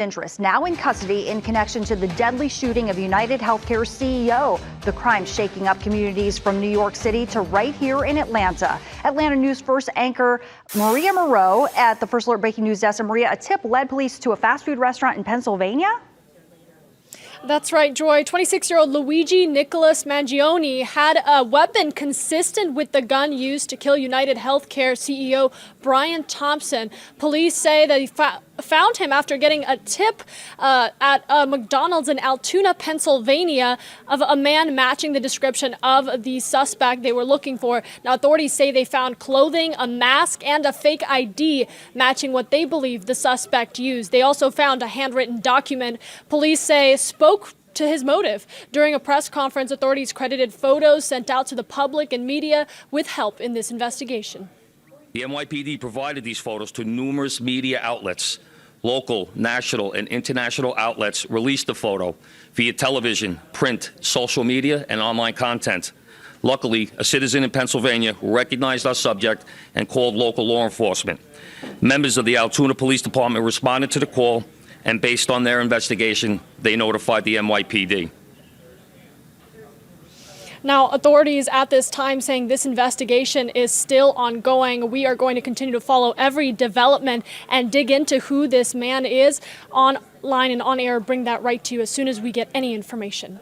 Interest now in custody in connection to the deadly shooting of UnitedHealthcare CEO. The crime shaking up communities from New York City to right here in Atlanta. Atlanta News First anchor Maria Moreau at the First Alert Breaking News Desk. And Maria, a tip led police to a fast food restaurant in Pennsylvania? That's right, Joy. 26-year-old Luigi Mangione had a weapon consistent with the gun used to kill UnitedHealthcare CEO Brian Thompson. Police say that he found him after getting a tip at a McDonald's in Altoona, Pennsylvania, of a man matching the description of the suspect they were looking for. Now, authorities say they found clothing, a mask, and a fake ID matching what they believe the suspect used. They also found a handwritten document police say spoke to his motive. During a press conference, authorities credited photos sent out to the public and media with help in this investigation. The NYPD provided these photos to numerous media outlets. Local, national, and international outlets released the photo via television, print, social media, and online content. Luckily, a citizen in Pennsylvania recognized our subject and called local law enforcement. Members of the Altoona Police Department responded to the call, and based on their investigation, they notified the NYPD. Now, authorities at this time saying this investigation is still ongoing. We are going to continue to follow every development and dig into who this man is online and on air. Bring that right to you as soon as we get any information.